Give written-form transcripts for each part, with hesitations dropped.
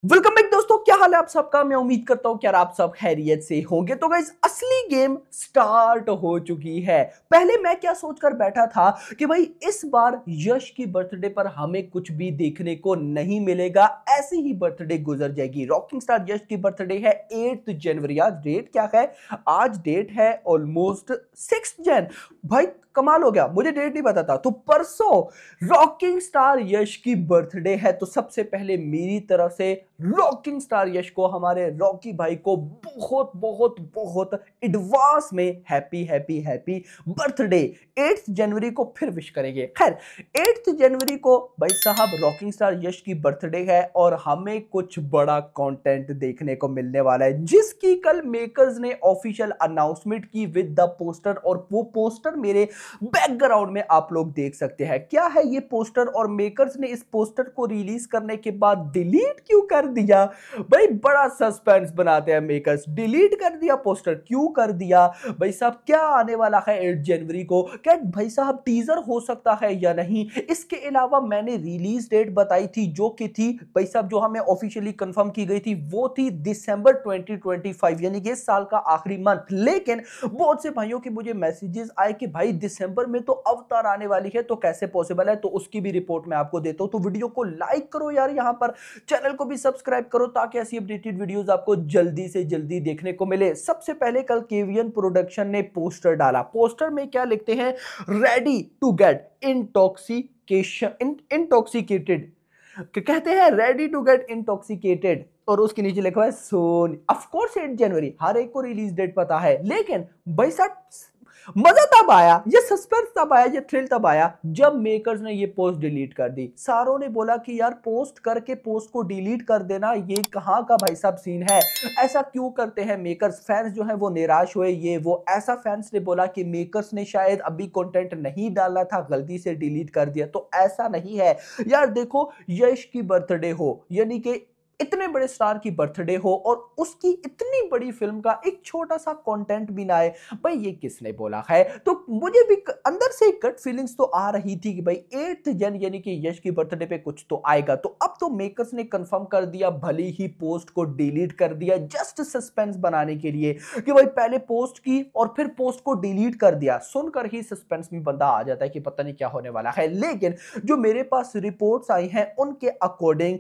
Welcome back दोस्तों, क्या हाल है आप सबका। मैं उम्मीद करता हूं कि यार आप सब खैरियत से होंगे। तो गाइस असली गेम स्टार्ट हो चुकी है। पहले मैं क्या सोचकर बैठा था कि भाई इस बार यश की बर्थडे पर हमें कुछ भी देखने को नहीं मिलेगा, ऐसी ही बर्थडे गुजर जाएगी। रॉकिंग स्टार यश की बर्थडे है 8 जनवरी। आज डेट क्या है? आज डेट है ऑलमोस्ट 6 जन। भाई कमाल हो गया, मुझे डेट नहीं पता था। तो परसों रॉकिंग स्टार यश की बर्थडे है। तो सबसे पहले मेरी तरफ से रॉकिंग स्टार यश को, हमारे रॉकी भाई को बहुत बहुत बहुत एडवांस में हैप्पी हैप्पी हैप्पी बर्थडे। 8 जनवरी को फिर विश करेंगे। खैर 8 जनवरी को भाई साहब रॉकिंग स्टार यश की बर्थडे है और हमें कुछ बड़ा कंटेंट देखने को मिलने वाला है, जिसकी कल मेकर्स ने ऑफिशियल अनाउंसमेंट की विद द पोस्टर। और वो पोस्टर मेरे बैकग्राउंड में आप लोग देख सकते हैं। क्या है ये पोस्टर और मेकर्स ने इस पोस्टर को रिलीज करने के बाद डिलीट क्यों कर दिया? भाई बड़ा सस्पेंस बनाते हैं मेकर्स। डिलीट कर दिया पोस्टर, क्यों कर दिया भाई साहब? क्या आने वाला है 8 जनवरी को? क्या भाई साहब टीजर हो सकता है या नहीं? इसके अलावा मैंने रिलीज डेट बताई थी, जो कि थी भाई साहब, जो हमें ऑफिशियली कंफर्म की गई थी, वो थी दिसंबर 2025, यानी कि इस साल का आखिरी मंथ। लेकिन बहुत से भाइयों के मुझे मैसेजेस आए कि भाई दिसंबर में तो अवतार आने वाली है, तो कैसे पॉसिबल है? तो उसकी भी रिपोर्ट मैं आपको देता हूं। तो वीडियो को लाइक करो यार, यहां पर चैनल को भी सब्सक्राइब करो, ताकि ऐसी अपडेटेड वीडियोस आपको जल्दी से जल्दी देखने को मिले। सबसे पहले कल केवीएन प्रोडक्शन ने पोस्टर डाला। पोस्टर में क्या लिखते हैं? रेडी टू गेट इंटॉक्सिकेटेड, कहते हैं रेडी टू गेट इंटॉक्सिकेटेड। और उसके नीचे लिखा हुआ है सोन। ऑफ कोर्स 8 जनवरी हर एक को रिलीज डेट पता है, लेकिन भाई साहब मजा तब आया, ये सस्पेंस तब आया, ये थ्रिल तब आया जब मेकर्स ने ये पोस्ट डिलीट कर दी। सारों ने बोला कि यार पोस्ट करके पोस्ट को डिलीट कर देना, ये कहां का भाई साहब सीन है? ऐसा क्यों करते हैं मेकर्स? फैंस जो है वो निराश हुए, ये वो ऐसा। फैंस ने बोला कि मेकर्स ने शायद अभी कंटेंट नहीं डालना था, गलती से डिलीट कर दिया। तो ऐसा नहीं है यार। देखो यश की बर्थडे हो, यानी कि इतने बड़े स्टार की बर्थडे हो और उसकी इतनी बड़ी फिल्म का एक छोटा सा कंटेंट भी ना आए, भाई ये किसने बोला है? तो मुझे भी अंदर से गट फीलिंग्स तो आ रही थी कि भाई 8 जन यानी कि यश की बर्थडे पे कुछ तो आएगा। तो अब तो मेकर्स ने कंफर्म कर दिया, भले ही पोस्ट को डिलीट कर दिया जस्ट सस्पेंस बनाने के लिए, कि भाई पहले पोस्ट की और फिर पोस्ट को डिलीट कर दिया। सुनकर ही सस्पेंस में बंदा आ जाता है कि पता नहीं क्या होने वाला है। लेकिन जो मेरे पास रिपोर्ट्स आई हैं उनके अकॉर्डिंग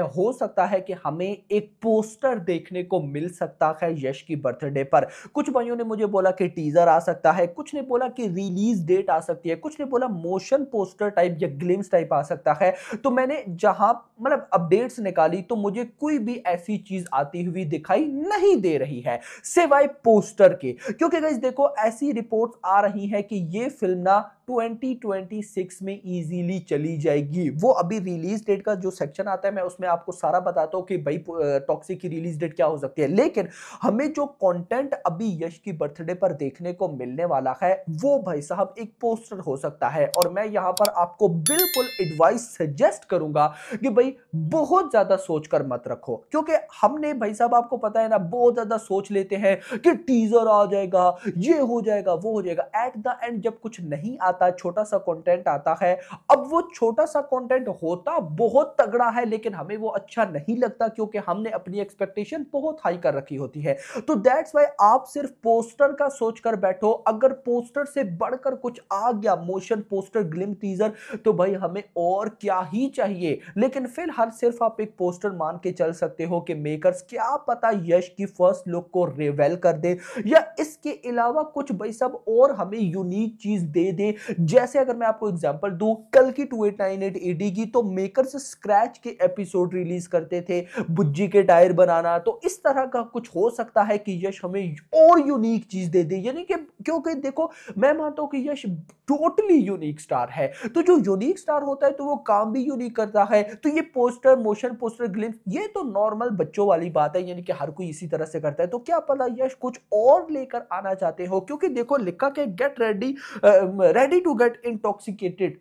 हो सकता है कि हमें एक पोस्टर देखने को मिल सकता है यश की बर्थडे पर। कुछ भाइयों ने मुझे बोला कि टीजर आ सकता है, कुछ ने बोला कि रिलीज डेट आ सकती है, कुछ ने बोला मोशन पोस्टर टाइप या ग्लिम्स टाइप आ सकता है। तो मैंने जहां मतलब अपडेट्स निकाली, तो मुझे कोई भी ऐसी चीज आती हुई दिखाई नहीं दे रही है सिवाय पोस्टर के। क्योंकि गाइस देखो, ऐसी रिपोर्ट्स आ रही है कि ये फिल्म ना 2026 में इजीली चली जाएगी। वो अभी रिलीज डेट का जो सेक्शन आता है, मैं उसमें आपको सारा बताता हूं कि भाई टॉक्सिक की रिलीज डेट क्या हो सकती है। लेकिन हमें जो कंटेंट अभी यश की बर्थडे पर देखने को मिलने वाला है, वो भाई साहब एक पोस्टर हो सकता है। और मैं यहां पर आपको बिल्कुल एडवाइस सजेस्ट करूंगा कि भाई बहुत ज्यादा सोचकर मत रखो, क्योंकि हमने भाई साहब आपको पता है ना, बहुत ज्यादा सोच लेते हैं कि टीजर आ जाएगा, ये हो जाएगा, वो हो जाएगा। एट द एंड जब कुछ नहीं आता, छोटा सा कंटेंट आता है, अब वो छोटा सा कंटेंट होता बहुत तगड़ा है, लेकिन हमें वो अच्छा नहीं लगता, क्योंकि हमने अपनी एक्सपेक्टेशन बहुत हाई कर रखी होती है। तो दैट्स व्हाई आप सिर्फ पोस्टर का सोचकर बैठो। अगर पोस्टर से बढ़कर कुछ आ गया, मोशन पोस्टर, ग्लिम टीजर, तो भाई हमें और क्या ही चाहिए। लेकिन फिलहाल सिर्फ आप एक पोस्टर मान के चल सकते हो कि मेकर्स क्या पता यश की फर्स्ट लुक को रिवेल कर दे, या इसके अलावा कुछ भाई साहब और हमें यूनिक चीज दे दे। जैसे अगर मैं आपको एग्जांपल दूं, कल की 2898 एडी की, तो मेकर्स स्क्रैच के एपिसोड रिलीज करते थे, बुज्जी के टायर बनाना। तो इस तरह का कुछ हो सकता है कि यश हमें और यूनिक चीज दे दे, यानी कि क्योंकि देखो, मैं मानता हूं कि यश टोटली यूनिक स्टार है। तो जो यूनिक स्टार होता है तो वो काम भी यूनिक करता है। तो ये पोस्टर, मोशन पोस्टर, ग्लिम्स, ये तो नॉर्मल बच्चों वाली बात है, यानी कि हर कोई इसी तरह से करता है। तो क्या पता यश कुछ और लेकर आना चाहते हो, क्योंकि देखो लिखा के get ready, ready to get intoxicated.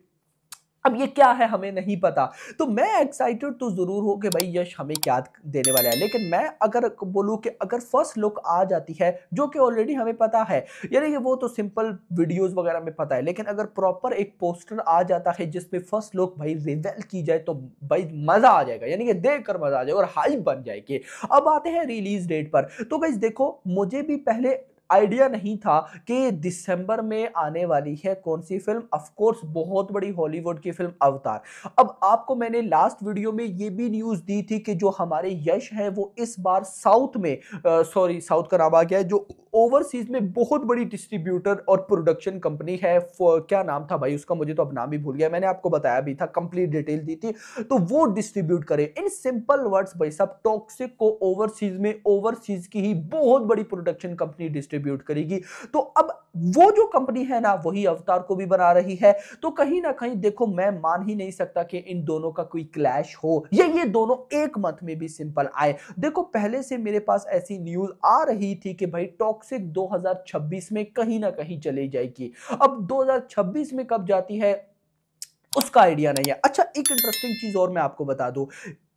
अब ये क्या है हमें नहीं पता। तो मैं एक्साइटेड तो ज़रूर हूँ कि भाई यश हमें क्या देने वाला है। लेकिन मैं अगर बोलूँ कि अगर फर्स्ट लुक आ जाती है, जो कि ऑलरेडी हमें पता है, यानी कि वो तो सिंपल वीडियोज़ वगैरह में पता है, लेकिन अगर प्रॉपर एक पोस्टर आ जाता है जिसमें फर्स्ट लुक भाई रिवील की जाए तो भाई मज़ा आ जाएगा, यानी कि देखकर मज़ा आ जाएगा और हाइप बन जाएगी। अब आते हैं रिलीज़ डेट पर। तो गाइस देखो, मुझे भी पहले आइडिया नहीं था कि दिसंबर में आने वाली है कौन सी फिल्म। ऑफ कोर्स बहुत बड़ी हॉलीवुड की फिल्म अवतार। अब आपको मैंने लास्ट वीडियो में ये भी न्यूज़ दी थी कि जो हमारे यश है वो इस बार साउथ में, सॉरी साउथ का नाम आ गया है, जो ओवरसीज में बहुत बड़ी डिस्ट्रीब्यूटर और प्रोडक्शन कंपनी है, क्या नाम था भाई उसका, मुझे तो अब नाम ही भूल गया, मैंने आपको बताया भी था, कंप्लीट डिटेल दी थी। तो वो डिस्ट्रीब्यूट करे। इन सिंपल वर्ड्स भाई साहब, टॉक्सिक को ओवरसीज में ओवरसीज की ही बहुत बड़ी प्रोडक्शन कंपनी डिस्ट्रीब्यूट करेगी। तो अब वो जो कंपनी है ना, वही अवतार को भी बना रही है। तो कहीं ना कहीं देखो, मैं मान ही नहीं सकता कि इन दोनों का कोई क्लैश हो या ये दोनों एक मंथ में भी सिंपल आए। देखो पहले से मेरे पास ऐसी न्यूज आ रही थी कि भाई टॉक्सिक 2026 में कहीं ना कहीं चली जाएगी। अब 2026 में कब जाती है उसका आइडिया नहीं है। अच्छा, एक इंटरेस्टिंग चीज और मैं आपको बता दूं,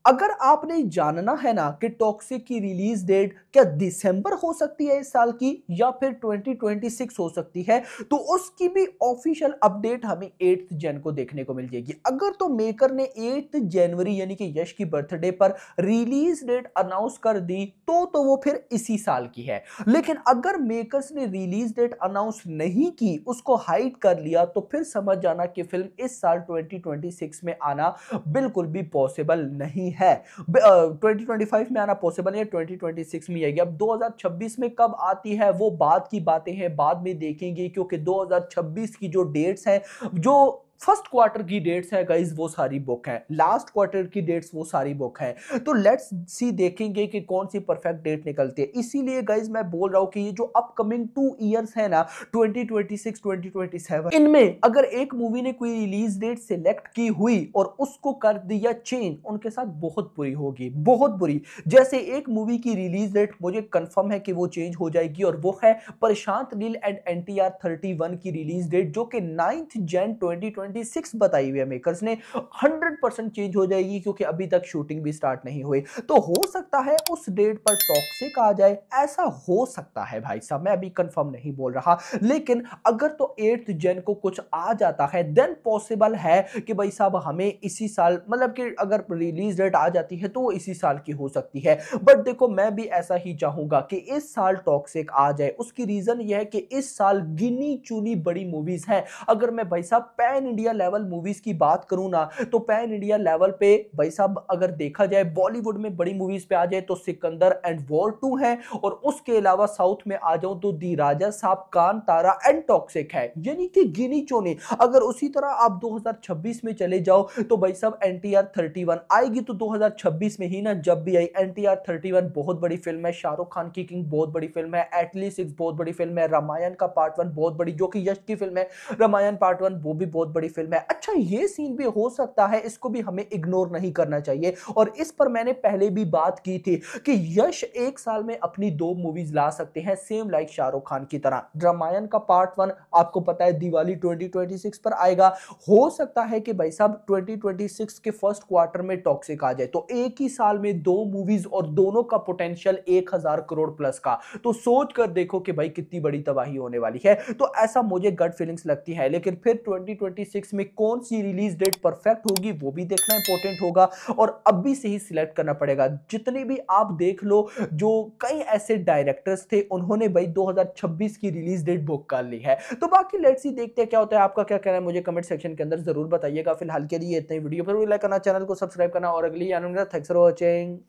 अगर आपने जानना है ना कि टॉक्सिक की रिलीज डेट क्या दिसंबर हो सकती है इस साल की या फिर 2026 हो सकती है, तो उसकी भी ऑफिशियल अपडेट हमें 8 जन को देखने को मिल जाएगी। अगर तो मेकर ने 8 जनवरी यानी कि यश की बर्थडे पर रिलीज डेट अनाउंस कर दी तो वो फिर इसी साल की है। लेकिन अगर मेकर्स ने रिलीज डेट अनाउंस नहीं की, उसको हाइड कर लिया, तो फिर समझ जाना कि फिल्म इस साल 2026 में आना बिल्कुल भी पॉसिबल नहीं है। 2025 में आना पॉसिबल है, 2026 में आएगी। अब 2026 में कब आती है वो बाद की बातें हैं, बाद में देखेंगे, क्योंकि 2026 की जो डेट्स हैं, जो फर्स्ट क्वार्टर की डेट्स है गाइस, वो सारी बुक है। लास्ट क्वार्टर की डेट्स वो सारी बुक है। तो लेट्स सी, देखेंगे कि कौन सी परफेक्ट डेट निकलती है। इसीलिए गाइस मैं बोल रहा हूं कि ये जो अपकमिंग 2 इयर्स है ना, 2026 2027, इनमें अगर एक मूवी ने कोई रिलीज डेट सिलेक्ट की हुई और उसको कर दिया चेंज, उनके साथ बहुत बुरी होगी, बहुत बुरी। जैसे एक मूवी की रिलीज डेट मुझे कंफर्म है कि वो चेंज हो जाएगी, और वो है प्रशांत नील एंड NTR 31 की रिलीज डेट, जो कि 9 जन 2026 बताई हुई है मेकर्स ने। 100% चेंज हो जाएगी, क्योंकि अभी तक शूटिंग भी स्टार्ट नहीं हुई। तो हो सकता है उस डेट पर टॉक्सिक आ जाए, ऐसा हो सकता है भाई साहब, मैं अभी कंफर्म नहीं बोल रहा। लेकिन अगर तो 8 जन को कुछ आ जाता है, देन पॉसिबल है कि भाई साहब हमें इसी साल, मतलब कि अगर रिलीज डेट आ जाती है तो वो इसी साल की हो सकती है। बट देखो, मैं भी ऐसा ही चाहूंगा कि इस साल टॉक्सिक आ जाए। उसकी रीजन ये है कि इस साल गिनी चुनी बड़ी मूवीज हैं। अगर मैं भाई साहब पैन इंडिया लेवल मूवीज की बात करूं ना, तो पैन इंडिया लेवल पे भाई साहब अगर देखा जाए, बॉलीवुड में बड़ी मूवीज पे आ जाए तो सिकंदर एंड वॉर 2 है, और उसके अलावा साउथ में आ जाऊं तो दी राजा साहब, कांतारा एंड टॉक्सिक है, यानी कि गिनी चुनी। अगर उसी तरह आप 2026 में चले जाओ तो भाई साहब NTR 31 आएगी, तो 2026 में ही ना, जब भी आई NTR 31 बहुत बड़ी फिल्म है, शाहरुख खान की किंग बहुत बड़ी फिल्म है, एटलीस्ट 6 बहुत बड़ी फिल्म है, रामायण का पार्ट 1 बहुत बड़ी, जो कि यश की फिल्म है, रामायण पार्ट 1 वो भी बहुत बड़ी फिल्म है। अच्छा, ये सीन भी हो सकता है, इसको भी हमें इग्नोर नहीं करना चाहिए। और इस पर मैंने पहले भी बात की थी कि यश एक साल में अपनी 2 मूवीज ला सकते हैं, सेम लाइक शाहरुख खान की तरह। रामायण का पार्ट 1 आपको पता है दिवाली 2026 पर आएगा। हो सकता है कि भाई साहब 2026 के फर्स्ट क्वार्टर में टॉक्सिक आ जाए, तो एक ही साल में 2 मूवीज और दोनों का पोटेंशियल 1000 करोड़ प्लस का। तो सोच कर देखो कि भाई कितनी बड़ी तबाही होने वाली है। तो ऐसा मुझे गट फीलिंग्स लगती है। लेकिन फिर 2026 में कौन सी रिलीज डेट परफेक्ट होगी वो भी देखना इंपॉर्टेंट होगा, और अभी से ही सिलेक्ट करना पड़ेगा। जितने भी आप देख लो, जो कई ऐसे डायरेक्टर्स थे, उन्होंने भाई 2026 की रिलीज डेट बुक कर ली है। तो बाकी लेट्स सी, देखते हैं क्या होता है। आपका क्या कहना है मुझे कमेंट सेक्शन के अंदर जरूर बताइएगा। फिलहाल के लिए इतना ही। वीडियो पर लाइक करना, चैनल को सब्सक्राइब करना, और अगली थैंक्स फॉर वॉचिंग।